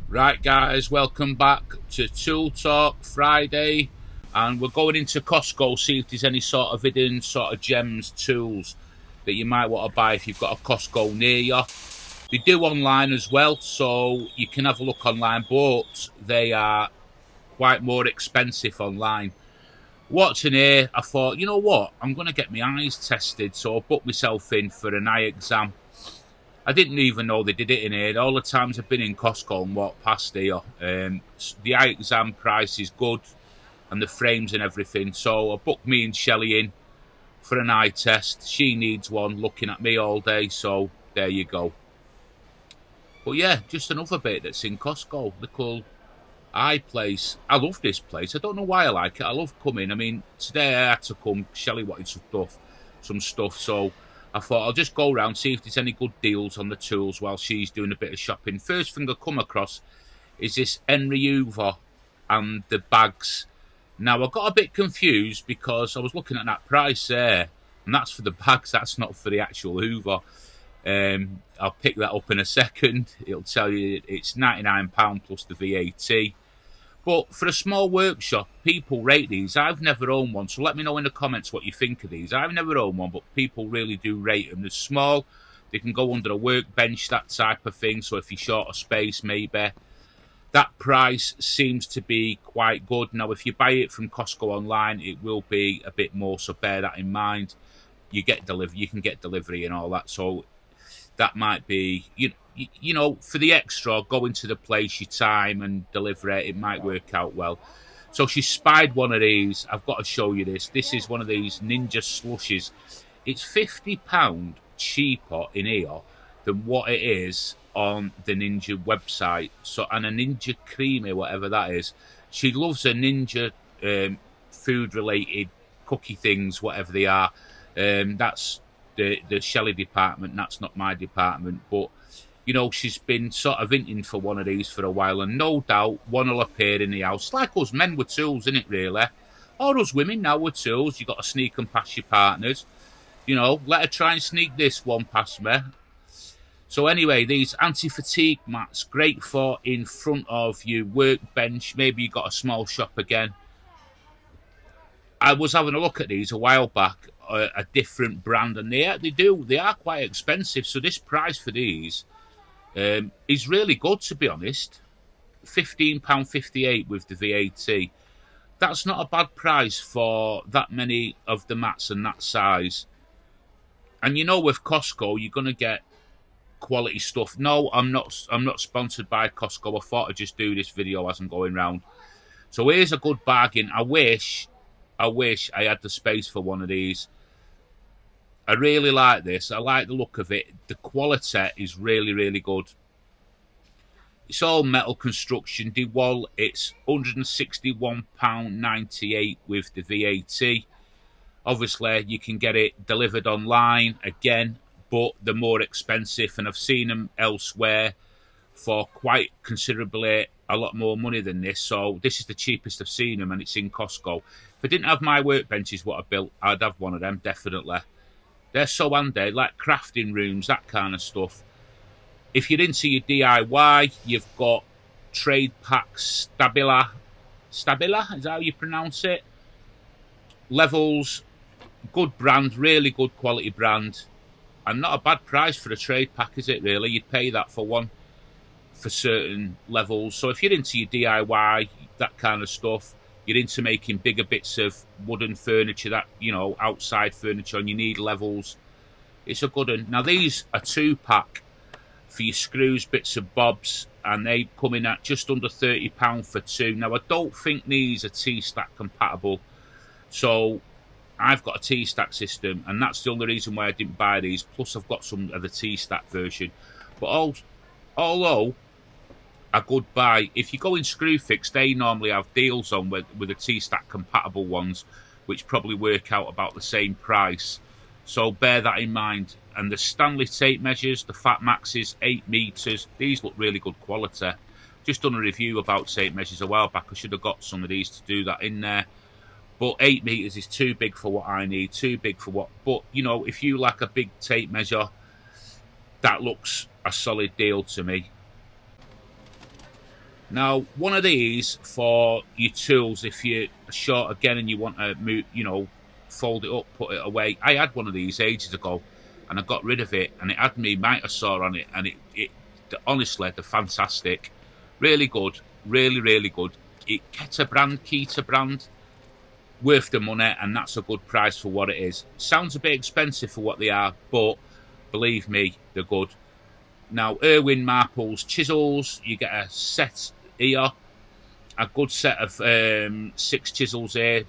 Right guys, welcome back to Tool Talk Friday, and we're going into Costco, see if there's any sort of hidden sort of gems, tools that you might want to buy if you've got a Costco near you. They do online as well, so you can have a look online, but they are quite more expensive online. What's in here? I thought, you know what, I'm going to get my eyes tested, so I booked myself in for an eye exam. I didn't even know they did it in here. All the times I've been in Costco and walked past here, the eye exam price is good and the frames and everything. So I booked me and Shelley in for an eye test. She needs one, looking at me all day, so there you go. But yeah, just another bit that's in Costco. Little eye place. I love this place. I don't know why I like it. I love coming. I mean, today I had to come. Shelley wanted some stuff, so I thought I'll just go around, see if there's any good deals on the tools while she's doing a bit of shopping. First thing I come across is this Henry Hoover and the bags. Now, I got a bit confused because I was looking at that price there, and that's for the bags, that's not for the actual Hoover. I'll pick that up in a second. It'll tell you it's £99 plus the VAT. But for a small workshop, people rate these. I've never owned one, so let me know in the comments what you think of these. I've never owned one, but people really do rate them. They're small, they can go under a workbench, that type of thing, so if you're short of space, maybe. That price seems to be quite good. Now, if you buy it from Costco online, it will be a bit more, so bear that in mind. You can get delivery and all that, so that might be, you know, for the extra, going to the place, your time and deliver it might work out well. So she spied one of these. I've got to show you this. This is one of these Ninja slushes. It's £50 cheaper in here than what it is on the Ninja website. So, and a Ninja Creamy, whatever that is. She loves a Ninja food-related cookie things, whatever they are. That's the Shelley department. That's not my department, but you know, she's been sort of hinting for one of these for a while, and no doubt one will appear in the house. Like us men with tools, isn't it, really? Or us women now with tools. You've got to sneak them past your partners. You know, let her try and sneak this one past me. So anyway, these anti-fatigue mats, great for in front of your workbench. Maybe you've got a small shop again. I was having a look at these a while back, a different brand, and they are quite expensive. So this price for these is really good, to be honest. £15.58 with the VAT. That's not a bad price for that many of the mats and that size. And you know, with Costco, you're going to get quality stuff. No, I'm not sponsored by Costco. I thought I'd just do this video as I'm going round. So here's a good bargain. I wish I had the space for one of these. I really like this. I like the look of it. The quality is really, really good. It's all metal construction. DEWALT, it's £161.98 with the VAT. Obviously, you can get it delivered online again, but they're more expensive, and I've seen them elsewhere for quite considerably a lot more money than this. So this is the cheapest I've seen them, and it's in Costco. If I didn't have my workbenches what I built, I'd have one of them, definitely. They're so handy, like crafting rooms, that kind of stuff. If you're into your DIY, you've got trade packs, Stabila. Stabila, is that how you pronounce it? Levels, good brand, really good quality brand. And not a bad price for a trade pack, is it, really? You'd pay that for one for certain levels. So if you're into your DIY, that kind of stuff, you're into making bigger bits of wooden furniture, that, you know, outside furniture, and you need levels, it's a good one. Now, these are 2-pack for your screws, bits of bobs, and they come in at just under £30 for 2. Now, I don't think these are T-Stack compatible, so I've got a T-Stack system, and that's the only reason why I didn't buy these. Plus, I've got some of the T-Stack version. But although a good buy, if you go in Screwfix, they normally have deals on with the T-Stack compatible ones, which probably work out about the same price. So bear that in mind. And the Stanley tape measures, the Fat Maxes, 8 meters, these look really good quality. Just done a review about tape measures a while back. I should have got some of these to do that in there. But 8 meters is too big for what I need, too big for what. But, you know, if you like a big tape measure, that looks a solid deal to me. Now, one of these for your tools, if you're short again and you want to move, you know, fold it up, put it away. I had one of these ages ago, and I got rid of it, and it had me Mitre saw on it, and it honestly, they're fantastic, really good, really good. Keter brand, worth the money, and that's a good price for what it is. Sounds a bit expensive for what they are, but believe me, they're good. Now, Irwin Marple's chisels, you get a set here, a good set of 6 chisels here.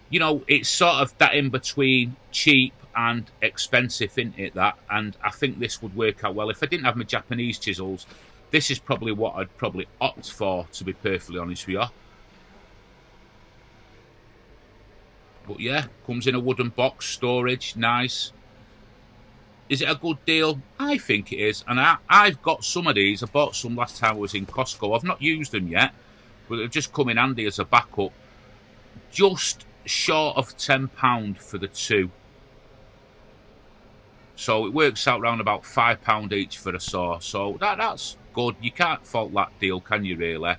You know, it's sort of that in between cheap and expensive, isn't it, that? And I think this would work out well. If I didn't have my Japanese chisels, this is probably what I'd probably opt for, to be perfectly honest with you. But yeah, comes in a wooden box, storage, nice. Is it a good deal? I think it is. And I've got some of these. I bought some last time I was in Costco. I've not used them yet, but they've just come in handy as a backup. Just short of £10 for the 2. So it works out around about £5 each for a saw. So that's good. You can't fault that deal, can you, really?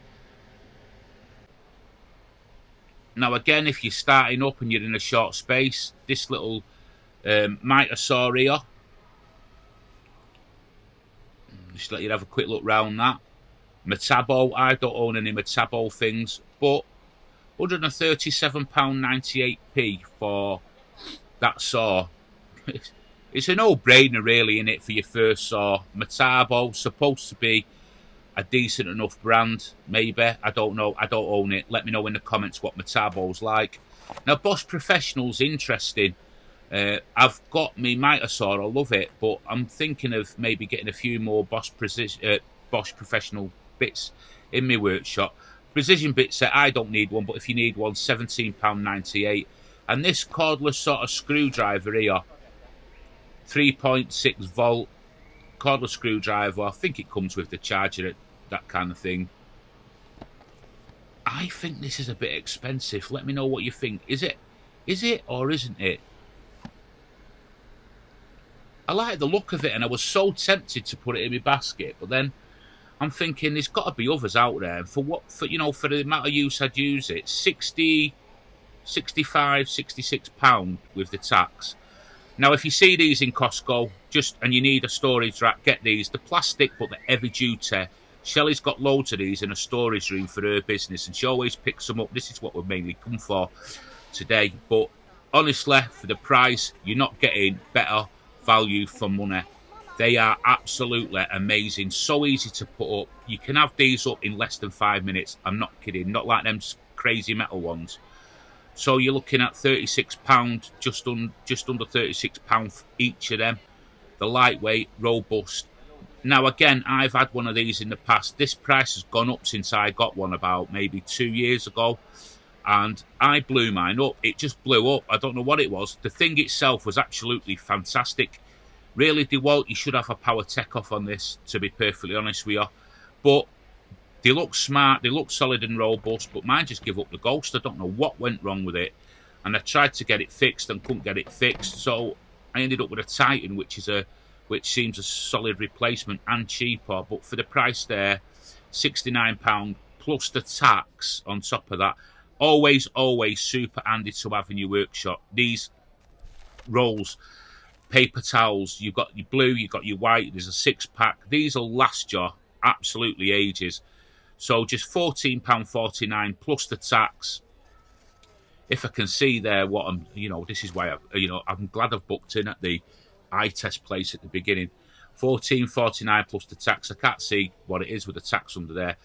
Now, again, if you're starting up and you're in a short space, this little Mitre saw here, just let you have a quick look round that. Metabo, I don't own any Metabo things, but £137.98p for that saw. It's a no-brainer, really, isn't it, for your first saw. Metabo, supposed to be a decent enough brand, maybe. I don't know. I don't own it. Let me know in the comments what Metabo's like. Now, Bosch Professional's interesting. I've got me Mitre saw. I love it, but I'm thinking of maybe getting a few more Bosch Professional bits in my workshop. Precision bits set, I don't need one, but if you need one, £17.98. And this cordless sort of screwdriver here, 3.6 volt cordless screwdriver. I think it comes with the charger, that kind of thing. I think this is a bit expensive. Let me know what you think. Is it or isn't it? I like the look of it, and I was so tempted to put it in my basket, but then I'm thinking there's got to be others out there. And for the amount of use I'd use it, 60, 65, 66 pound with the tax. Now, if you see these in Costco, and you need a storage rack, get these. The plastic, but they're heavy duty. Shelley's got loads of these in a storage room for her business, and she always picks them up. This is what we've mainly come for today. But honestly, for the price, you're not getting better value for money. They are absolutely amazing. So easy to put up. You can have these up in less than 5 minutes. I'm not kidding. Not like them crazy metal ones. So you're looking at £36, just under £36 each of them. They're lightweight, robust. Now, again, I've had one of these in the past. This price has gone up since I got one about maybe 2 years ago. And I blew mine up. It just blew up. I don't know what it was. The thing itself was absolutely fantastic. Really, DEWALT, you should have a power tech off on this, to be perfectly honest with you. But they look smart, they look solid and robust, but mine just give up the ghost. I don't know what went wrong with it. And I tried to get it fixed and couldn't get it fixed. So I ended up with a Titan, which seems a solid replacement and cheaper. But for the price there, £69 plus the tax on top of that. Always super handy to have in your workshop. These rolls, paper towels, you've got your blue, you've got your white, there's a 6-pack. These will last you absolutely ages. So just £14.49 plus the tax. If I can see there what I'm, this is why I'm glad I've booked in at the eye test place at the beginning. £14.49 plus the tax. I can't see what it is with the tax under there.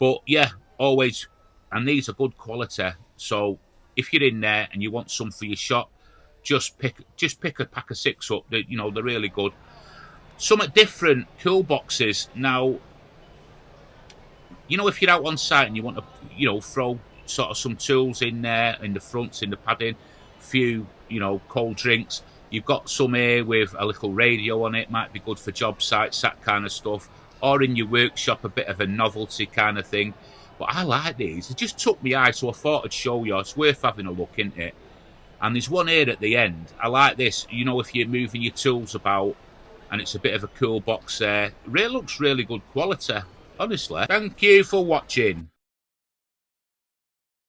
But yeah, always. And these are good quality. So if you're in there and you want some for your shop, just pick a pack of 6 up. They're really good. Something different, cool boxes. Now, if you're out on site and you want to, throw sort of some tools in there, in the fronts, in the padding, a few, cold drinks. You've got some here with a little radio on it. Might be good for job sites, that kind of stuff. Or in your workshop, a bit of a novelty kind of thing. But I like these. They just took my eye, so I thought I'd show you. It's worth having a look, isn't it? And there's one here at the end. I like this. If you're moving your tools about, and it's a bit of a cool box there. It looks really good quality. Honestly. Thank you for watching.